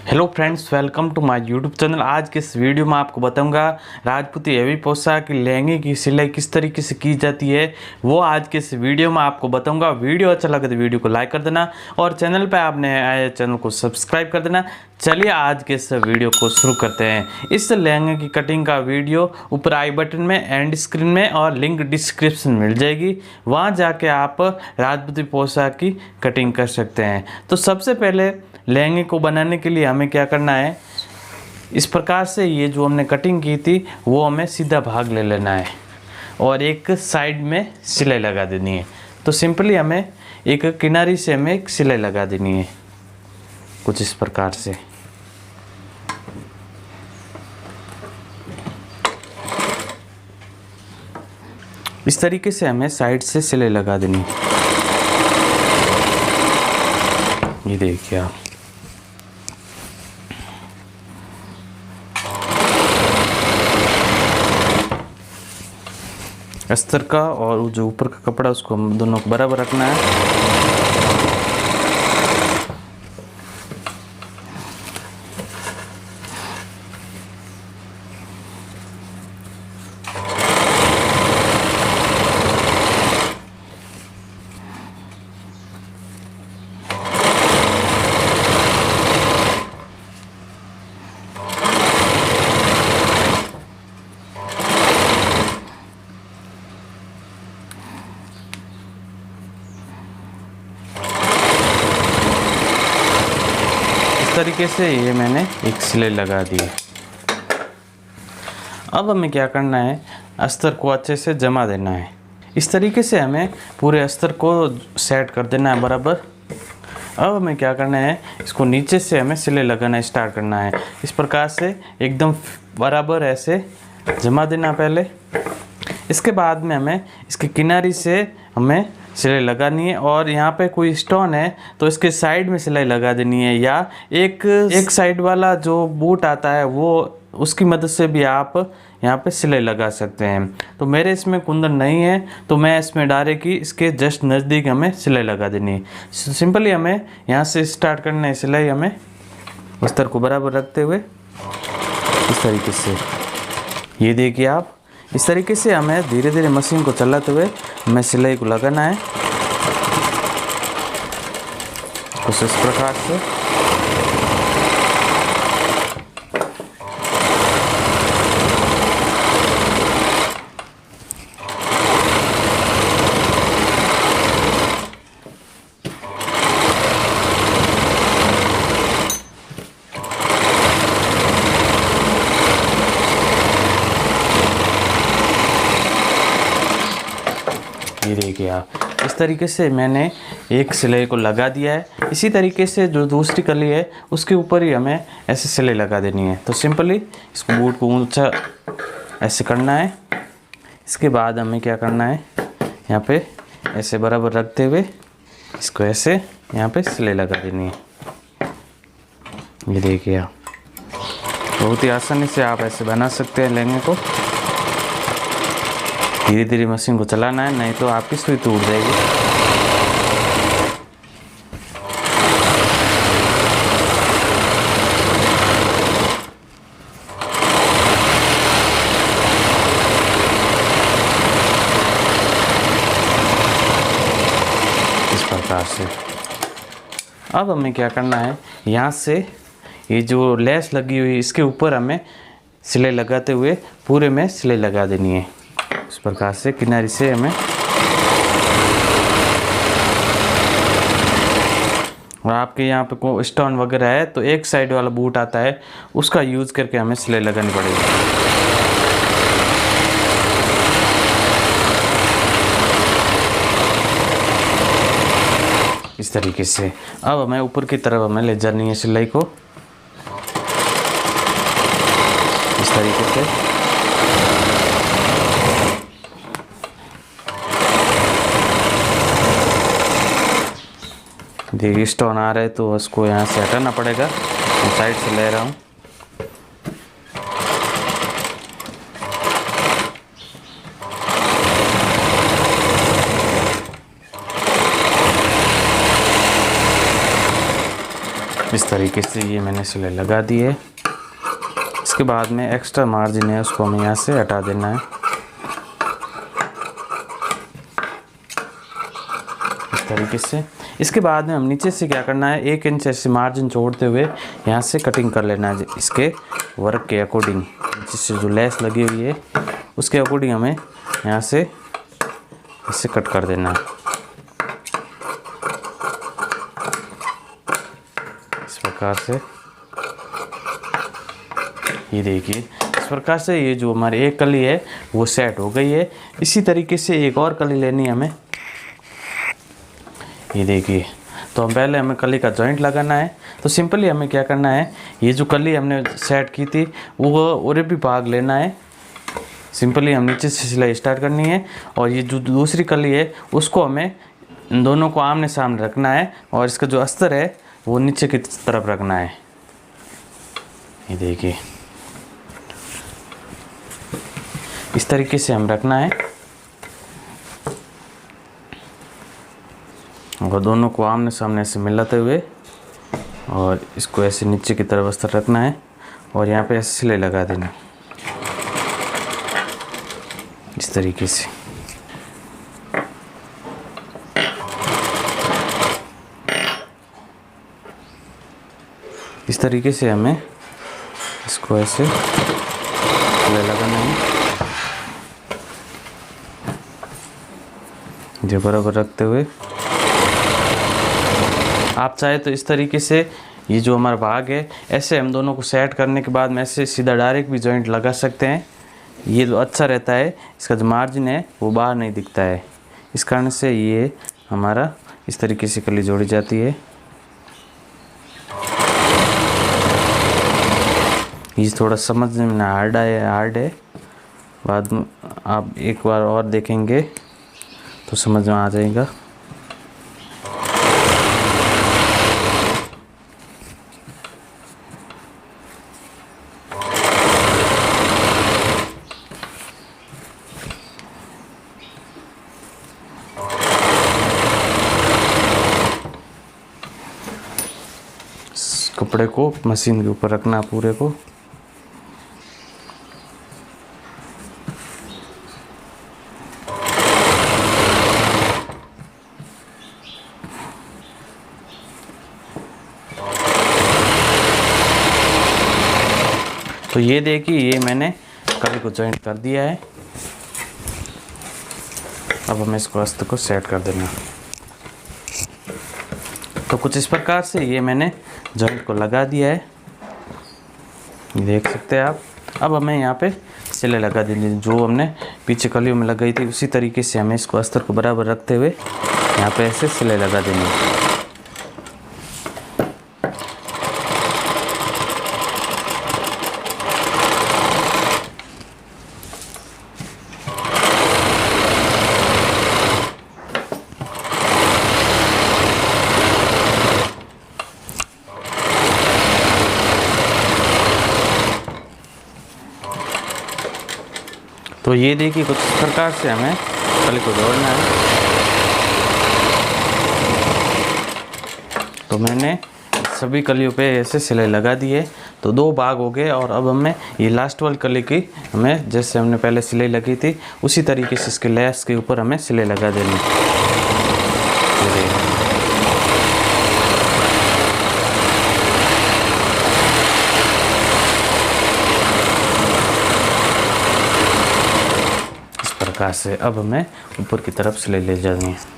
Hello friends, welcome to my YouTube channel. आज के इस वीडियो में आपको बताऊंगा राजपूती हेवी पोशाक की लहंगे की सिलाई किस तरीके से की जाती है, वो आज के इस वीडियो में आपको बताऊंगा। वीडियो अच्छा लगे तो वीडियो को लाइक कर देना और चैनल पे आपने आए चैनल को सब्सक्राइब कर देना। चलिए आज के इस वीडियो को शुरू करते हैं। इस लहंगे की कटिंग का वीडियो ऊपर आई बटन में, एंड स्क्रीन में और लिंक डिस्क्रिप्शन मिल जाएगी, वहाँ जाके आप राजपूती पोशाक की कटिंग कर सकते हैं। तो सबसे पहले लहंगे को बनाने के लिए हमें क्या करना है, इस प्रकार से ये जो हमने कटिंग की थी वो हमें सीधा भाग ले लेना है और एक साइड में सिलाई लगा देनी है। तो सिंपली हमें एक किनारी से हमें एक सिलाई लगा देनी है, कुछ इस प्रकार से। इस तरीके से हमें साइड से सिलाई लगा देनी है। ये देखिए आप, अस्तर का और जो ऊपर का कपड़ा उसको हम दोनों को बराबर रखना है। इस तरीके से ये मैंने एक सिलाई लगा दी है। अब हमें क्या करना है, अस्तर को अच्छे से जमा देना है। इस तरीके से हमें पूरे अस्तर को सेट कर देना है बराबर। अब हमें क्या करना है, इसको नीचे से हमें सिलाई लगाना स्टार्ट करना है। इस प्रकार से एकदम बराबर ऐसे जमा देना पहले। इसके बाद में हमें इसके किनारी से हमें सिलाई लगानी है और यहाँ पे कोई स्टोन है तो इसके साइड में सिलाई लगा देनी है, या एक साइड वाला जो बूट आता है वो उसकी मदद से भी आप यहाँ पे सिलाई लगा सकते हैं। तो मेरे इसमें कुंदन नहीं है तो मैं इसमें डायरेक्ट ही इसके जस्ट नज़दीक हमें सिलाई लगा देनी है। सिंपली हमें यहाँ से स्टार्ट करना है सिलाई। हमें अस्तर को बराबर रखते हुए इस तरीके से, ये देखिए आप, इस तरीके से हमें धीरे धीरे मशीन को चलाते हुए हमें सिलाई को लगाना है कुछ इस प्रकार से। ये देखिए आप, इस तरीके से मैंने एक सिलाई को लगा दिया है। इसी तरीके से जो दूसरी कली है उसके ऊपर ही हमें ऐसे सिलाई लगा देनी है। तो सिंपली इसको बूट को ऊंचा ऐसे करना है। इसके बाद हमें क्या करना है, यहाँ पे ऐसे बराबर रखते हुए इसको ऐसे यहाँ पे सिलाई लगा देनी है। ये देखिए आप, बहुत ही आसानी से आप ऐसे बना सकते हैं लहंगे को। धीरे धीरे मशीन को चलाना है, नहीं तो आपकी सुई टूट जाएगी। इस प्रकार से अब हमें क्या करना है, यहाँ से ये जो लेस लगी हुई इसके ऊपर हमें सिलाई लगाते हुए पूरे में सिलाई लगा देनी है। इस प्रकार से किनारे से हमें, और आपके यहाँ पे कोई स्टोन वगैरह है तो एक साइड वाला बूट आता है उसका यूज़ करके हमें सिलाई लगानी पड़ेगी। इस तरीके से अब हमें ऊपर की तरफ हमें ले जानी है सिलाई को, इस तरीके से। देखिए स्टोन आ रहा है तो उसको यहाँ से हटाना पड़ेगा। मैं साइड से ले रहा हूँ। इस तरीके से ये मैंने सिलाई लगा दी है। इसके बाद में एक्स्ट्रा मार्जिन है उसको हमें यहाँ से हटा देना है इस तरीके से। इसके बाद में हम नीचे से क्या करना है, 1 इंच ऐसे मार्जिन छोड़ते हुए यहाँ से कटिंग कर लेना है इसके वर्क के अकॉर्डिंग। नीचे से जो लेस लगी हुई है उसके अकॉर्डिंग हमें यहाँ से इससे कट कर देना है इस प्रकार से। ये देखिए इस प्रकार से ये जो हमारी एक कली है वो सेट हो गई है। इसी तरीके से एक और कली लेनी है हमें। ये देखिए, तो हम पहले हमें कली का जॉइंट लगाना है। तो सिंपली हमें क्या करना है, ये जो कली हमने सेट की थी वो और भी भाग लेना है। सिंपली हम नीचे से सिलाई स्टार्ट करनी है और ये जो दूसरी कली है उसको हमें इन दोनों को आमने सामने रखना है और इसका जो अस्तर है वो नीचे की तरफ रखना है। ये देखिए इस तरीके से हम रखना है और दोनों को आमने सामने ऐसे मिलाते हुए और इसको ऐसे नीचे की तरफ अस्तर रखना है और यहाँ पे ऐसे सिलाई लगा देना इस तरीके से। इस तरीके से हमें इसको ऐसे सिलाई लगाना है जो बराबर रखते हुए। आप चाहे तो इस तरीके से ये जो हमारा भाग है ऐसे हम दोनों को सेट करने के बाद में ऐसे सीधा डायरेक्ट भी जॉइंट लगा सकते हैं। ये जो अच्छा रहता है, इसका जो मार्जिन है वो बाहर नहीं दिखता है। इस कारण से ये हमारा इस तरीके से कली जोड़ी जाती है। ये थोड़ा समझने में हार्ड है, बाद में आप एक बार और देखेंगे तो समझ में आ जाएगा। कपड़े को मशीन के ऊपर रखना पूरे को। तो ये देखिए ये मैंने कली को जॉइंट कर दिया है। अब हमें इसको अस्तर को सेट कर देना। तो कुछ इस प्रकार से ये मैंने जॉइंट को लगा दिया है, ये देख सकते हैं आप। अब हमें यहाँ पे सिलाई लगा देनी, जो हमने पीछे कलियों में लगाई थी उसी तरीके से हमें इसको अस्तर को बराबर रखते हुए यहाँ पे ऐसे सिलाई लगा देनी है। तो ये देखिए कुछ इस प्रकार से हमें कली को जोड़ना है। तो मैंने सभी कलियों पे ऐसे सिलाई लगा दी है। तो 2 भाग हो गए और अब हमें ये लास्ट वाली कली की हमें जैसे हमने पहले सिलाई लगी थी उसी तरीके से इसके लेस के ऊपर हमें सिलाई लगा देनी है। से अब हमें ऊपर की तरफ सिलाई ले जानी है।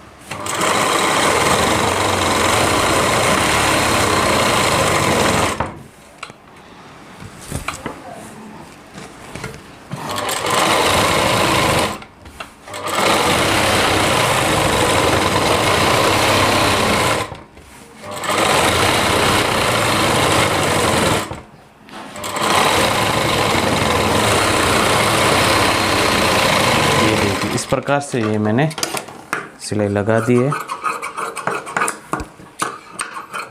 इस प्रकार से ये मैंने सिलाई लगा दी है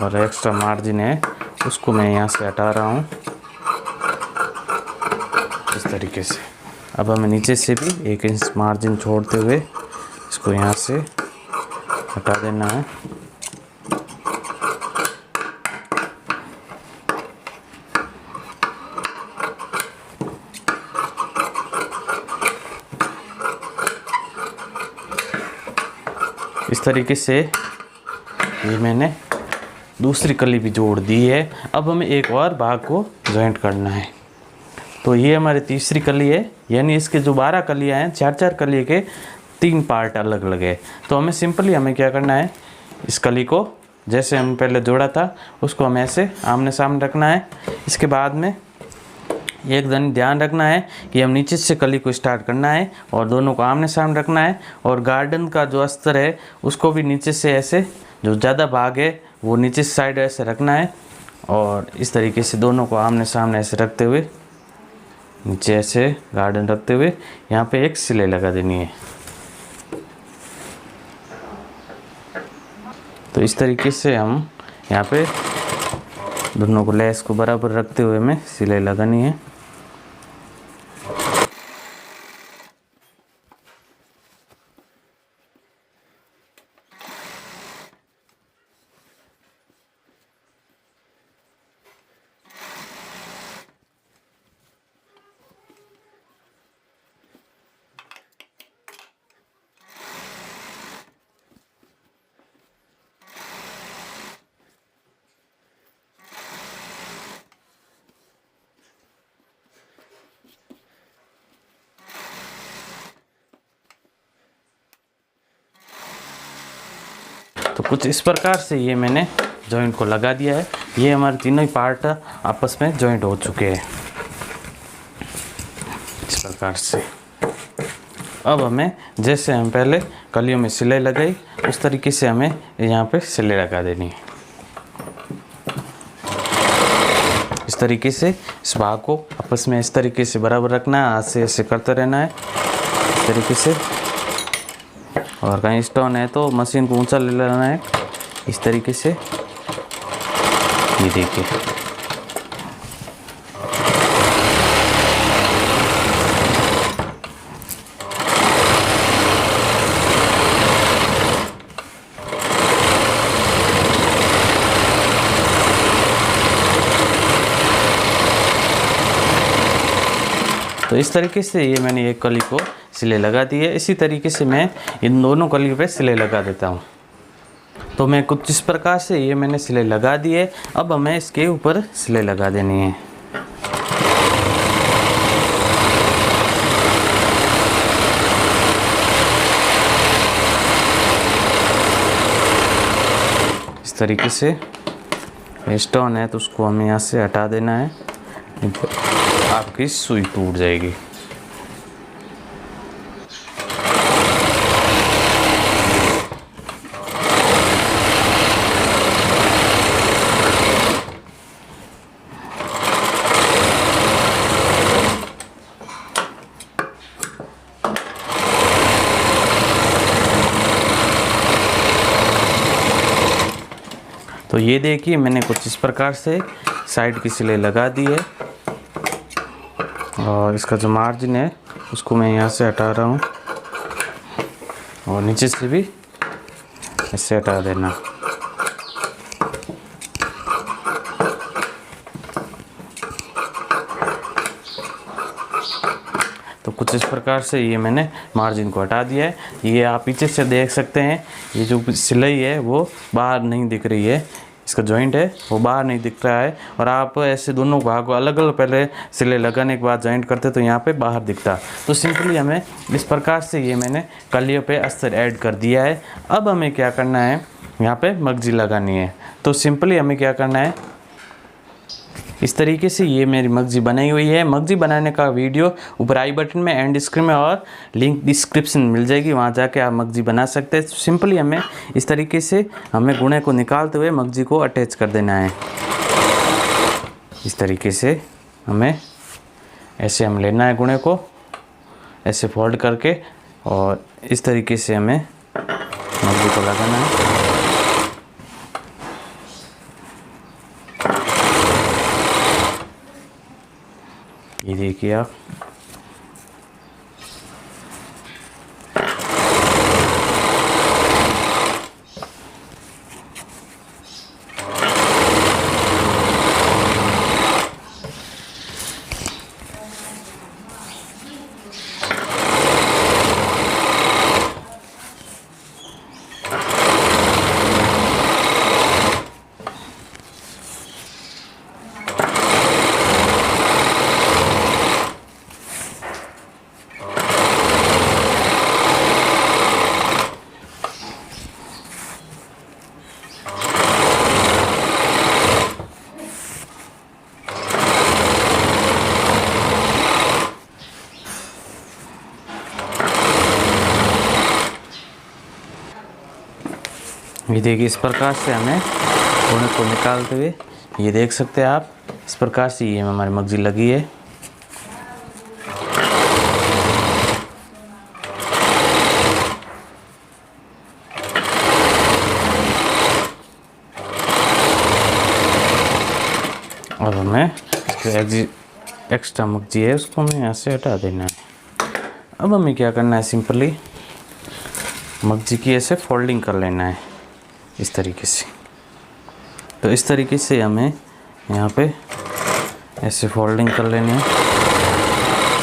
और एक्स्ट्रा मार्जिन है उसको मैं यहाँ से हटा रहा हूँ इस तरीके से। अब हमें नीचे से भी 1 इंच मार्जिन छोड़ते हुए इसको यहाँ से हटा देना है। इस तरीके से ये मैंने दूसरी कली भी जोड़ दी है। अब हमें एक और भाग को जॉइंट करना है। तो ये हमारी तीसरी कली है, यानी इसके जो 12 कलियाँ हैं, 4-4 कली के 3 पार्ट अलग अलग है। तो हमें क्या करना है, इस कली को जैसे हम पहले जोड़ा था उसको हमें ऐसे आमने सामने रखना है। इसके बाद में एक ध्यान रखना है कि हम नीचे से कली को स्टार्ट करना है और दोनों को आमने सामने रखना है। और गार्डन का जो अस्तर है उसको भी नीचे से ऐसे, जो ज़्यादा भाग है वो नीचे से साइड ऐसे रखना है और इस तरीके से दोनों को आमने सामने ऐसे रखते हुए, नीचे ऐसे गार्डन रखते हुए यहाँ पे एक सिलाई लगा देनी है। तो इस तरीके से हम यहाँ पे दोनों को लेस को बराबर रखते हुए हमें सिलाई लगानी है। तो कुछ इस प्रकार से ये मैंने जॉइंट को लगा दिया है। ये हमारे तीनों ही पार्ट आपस में जॉइंट हो चुके हैं इस प्रकार से। अब हमें जैसे हम पहले कलियों में सिलाई लगाई उस तरीके से हमें यहाँ पे सिलाई लगा देनी है। इस तरीके से इस भाग को आपस में इस तरीके से बराबर रखना है, हाथ से ऐसे करते रहना है इस तरीके से। और कहीं स्टोन है तो मशीन को ऊंचा ले लेना है इस तरीके से। ये देखिए, तो इस तरीके से ये मैंने एक कली को सिलाई लगा दी है। इसी तरीके से मैं इन दोनों कलियों पे सिलाई लगा देता हूँ। तो मैं कुछ इस प्रकार से ये मैंने सिलाई लगा दी है। अब हमें इसके ऊपर सिलाई लगा देनी है। इस तरीके से स्टोन है तो उसको हमें यहाँ से हटा देना है, आपकी सुई टूट जाएगी। तो ये देखिए मैंने कुछ इस प्रकार से साइड की सिलाई लगा दी है और इसका जो मार्जिन है उसको मैं यहाँ से हटा रहा हूँ और नीचे से भी ऐसे हटा देना। तो कुछ इस प्रकार से ये मैंने मार्जिन को हटा दिया है। ये आप पीछे से देख सकते हैं, ये जो सिलाई है वो बाहर नहीं दिख रही है, इसका जॉइंट है वो बाहर नहीं दिख रहा है। और आप ऐसे दोनों भाग को अलग अलग पहले सिलाई लगाने के बाद जॉइंट करते तो यहाँ पे बाहर दिखता। तो सिंपली हमें इस प्रकार से ये मैंने कलियों पे अस्तर ऐड कर दिया है। अब हमें क्या करना है, यहाँ पे मगजी लगानी है। तो सिंपली हमें क्या करना है, इस तरीके से ये मेरी मगजी बनाई हुई है। मगजी बनाने का वीडियो ऊपर आई बटन में एंड स्क्रीन में और लिंक डिस्क्रिप्शन मिल जाएगी, वहाँ जाके आप मगजी बना सकते हैं। सिंपली हमें इस तरीके से हमें गुणे को निकालते हुए मगजी को अटैच कर देना है। इस तरीके से हमें ऐसे हम लेना है गुणे को, ऐसे फोल्ड करके, और इस तरीके से हमें मगजी को लगाना है। ये देखिए आप, ये देखिए, इस प्रकार से हमें कोने को निकालते हुए ये देख सकते हैं आप। इस प्रकार से ये हमारी मगजी लगी है। और हमें एक्स्ट्रा मगजी है उसको हमें यहाँ से हटा देना है। अब हमें क्या करना है, सिंपली मगजी की ऐसे फोल्डिंग कर लेना है इस तरीके से। तो इस तरीके से हमें यहाँ पे ऐसे फोल्डिंग कर लेनी है।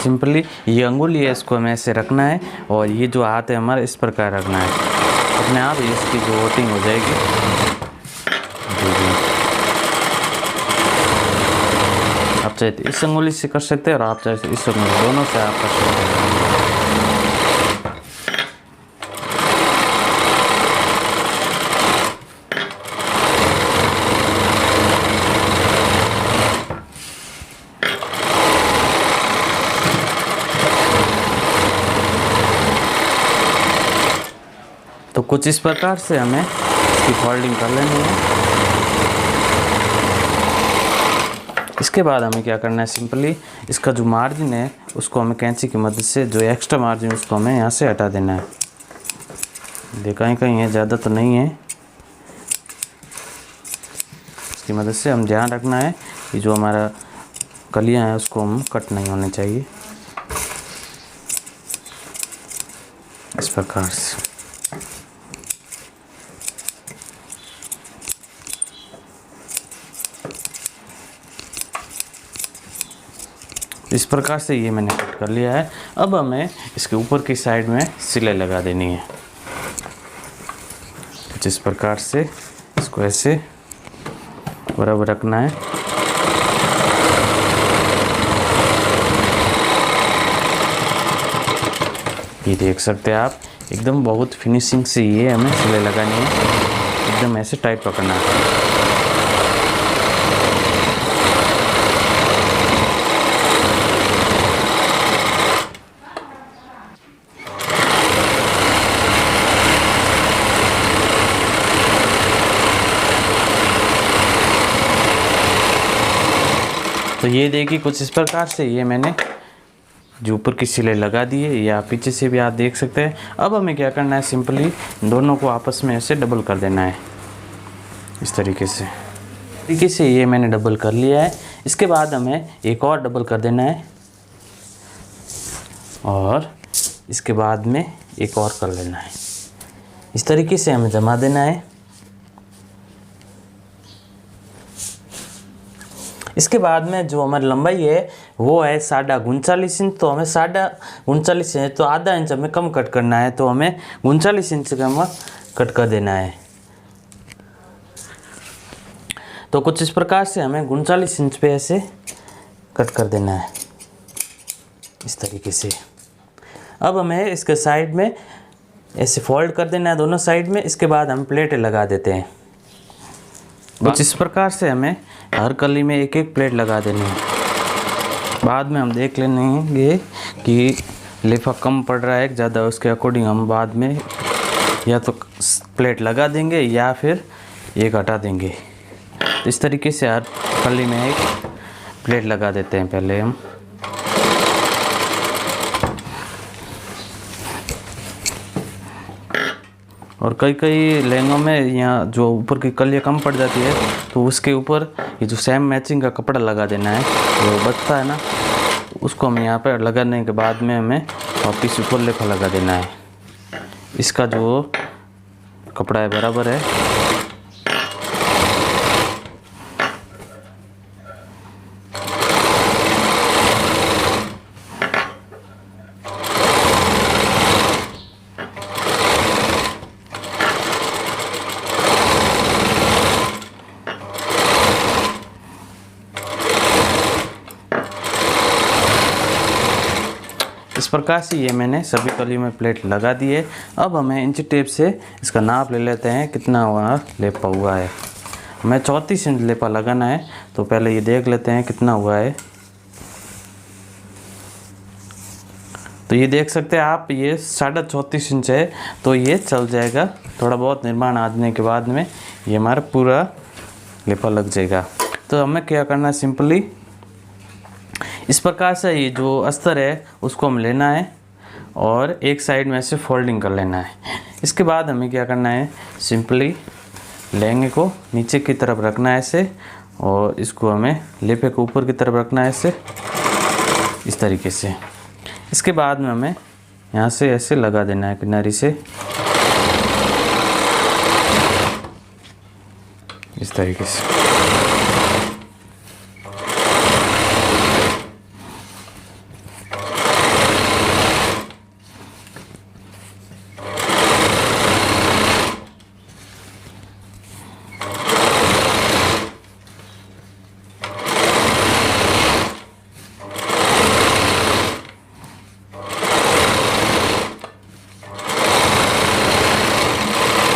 सिंपली ये अंगुली है, इसको हमें ऐसे रखना है और ये जो हाथ है हमारा इस प्रकार रखना है। अपने आप इसकी जो वोटिंग हो जाएगी। जी जी, आप चाहे तो इस अंगुली से कर सकते हैं और आप चाहे तो इस अंगुली, दोनों से आप कर सकते हैं। तो कुछ इस प्रकार से हमें इसकी फोल्डिंग कर लेनी है। इसके बाद हमें क्या करना है, सिंपली इसका जो मार्जिन है उसको हमें कैंची की मदद से, जो एक्स्ट्रा मार्जिन उसको हमें यहाँ से हटा देना है। देखा कहीं है, ज़्यादा तो नहीं है। इसकी मदद से हम ध्यान रखना है कि जो हमारा कलियाँ हैं उसको हम कट नहीं होने चाहिए, इस प्रकार से। इस प्रकार से ये मैंने कट कर लिया है। अब हमें इसके ऊपर की साइड में सिलाई लगा देनी है। जिस प्रकार से इसको ऐसे बराबर रखना है। ये देख सकते हैं आप, एकदम बहुत फिनिशिंग से ये हमें सिलाई लगानी है। एकदम ऐसे टाइट पकड़ना है। तो ये देखिए, कुछ इस प्रकार से ये मैंने जो ऊपर की सिलाई लगा दी है, या पीछे से भी आप देख सकते हैं। अब हमें क्या करना है, सिंपली दोनों को आपस में ऐसे डबल कर देना है इस तरीके से ये मैंने डबल कर लिया है। इसके बाद हमें एक और डबल कर देना है और इसके बाद में एक और कर लेना है। इस तरीके से हमें जमा देना है। इसके बाद में जो हमारी लंबाई है वो है 39.5 इंच। तो हमें 39.5 इंच, तो आधा इंच हमें कम कट करना है। तो हमें 39 इंच का हम कट कर देना है। तो कुछ इस प्रकार से हमें 39 इंच पे ऐसे कट कर देना है इस तरीके से। अब हमें इसके साइड में ऐसे फोल्ड कर देना है दोनों साइड में। इसके बाद हम प्लेटें लगा देते हैं। कुछ इस प्रकार से हमें हर कली में एक एक प्लेट लगा देनी है। बाद में हम देख लेंगे कि लिफा कम पड़ रहा है ज़्यादा, उसके अकॉर्डिंग हम बाद में या तो प्लेट लगा देंगे या फिर एक हटा देंगे। तो इस तरीके से हर कली में एक प्लेट लगा देते हैं पहले हम। और कई लहंगों में यहाँ जो ऊपर की कलियाँ कम पड़ जाती है तो उसके ऊपर ये जो सेम मैचिंग का कपड़ा लगा देना है, जो बचता है ना, उसको हम यहाँ पर लगाने के बाद में हमें वापस ऊपर लेखा लगा देना है। इसका जो कपड़ा है बराबर है। इस प्रकार से ये मैंने सभी कली में प्लेट लगा दी है। अब हमें इंच टेप से इसका नाप ले लेते हैं कितना हुआ लेपा हुआ है। हमें 34 इंच लेपा लगाना है। तो पहले ये देख लेते हैं कितना हुआ है। तो ये देख सकते हैं आप, ये 34.5 इंच है, तो ये चल जाएगा। थोड़ा बहुत निर्माण आने के बाद में ये हमारा पूरा लेपा लग जाएगा। तो हमें क्या करना है, सिंपली इस प्रकार से ये जो अस्तर है उसको हम लेना है और एक साइड में से फोल्डिंग कर लेना है। इसके बाद हमें क्या करना है, सिंपली लहंगे को नीचे की तरफ रखना है ऐसे, और इसको हमें लेपे को ऊपर की तरफ रखना है ऐसे, इस तरीके से। इसके बाद में हमें यहाँ से ऐसे लगा देना है किनारी से, इस तरीके से।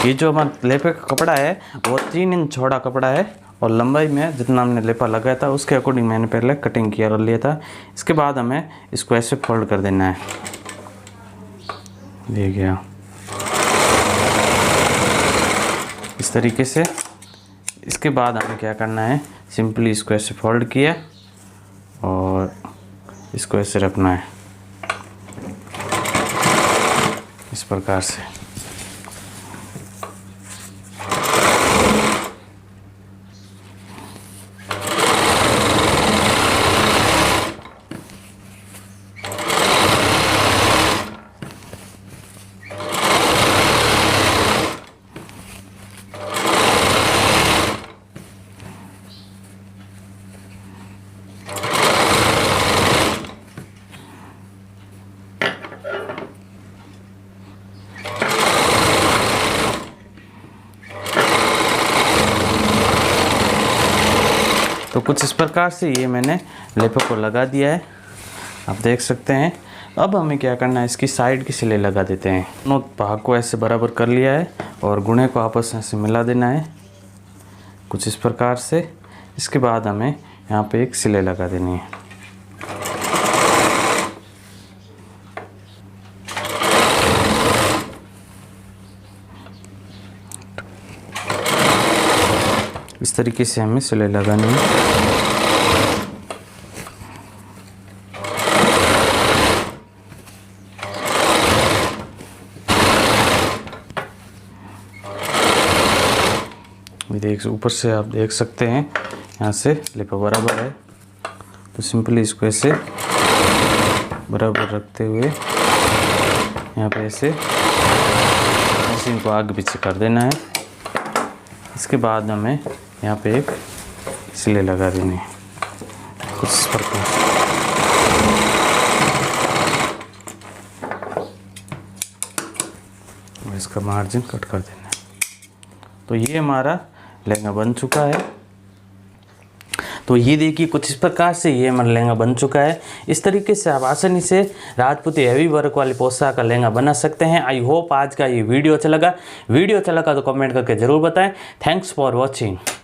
ये जो हमारा लेपे का कपड़ा है वो 3 इंच चौड़ा कपड़ा है, और लंबाई में जितना हमने लेपा लगाया था उसके अकॉर्डिंग मैंने पहले कटिंग किया कर लिया था। इसके बाद हमें इसको ऐसे फोल्ड कर देना है, ये गया इस तरीके से। इसके बाद हमें क्या करना है, सिंपली इसको ऐसे फोल्ड किया और इसको ऐसे रखना है इस प्रकार से। तो कुछ इस प्रकार से ये मैंने लेपे को लगा दिया है, आप देख सकते हैं। अब हमें क्या करना है, इसकी साइड की सिलाई लगा देते हैं। दोनों भाग को ऐसे बराबर कर लिया है और गुणे को आपस में से मिला देना है कुछ इस प्रकार से। इसके बाद हमें यहाँ पे एक सिलाई लगा देनी है। इस तरीके से हमें सिलाई लगानी है। देख ऊपर से आप देख सकते हैं यहाँ से लेपा बराबर है, तो सिंपली इसको ऐसे बराबर रखते हुए यहाँ पे ऐसे मशीन को आगे पीछे कर देना है। इसके बाद हमें यहाँ पे एक सिलाई लगा देनी है कुछ इस प्रकार। इसका मार्जिन कट कर देना है। तो ये हमारा लहंगा बन चुका है। तो ये देखिए कुछ इस प्रकार से ये हमारा लहंगा बन चुका है। इस तरीके से आप आसानी से राजपूती हैवी वर्क वाली पोशाक का लहंगा बना सकते हैं। आई होप आज का ये वीडियो अच्छा लगा। वीडियो अच्छा लगा तो कमेंट करके ज़रूर बताएं। Thanks for watching.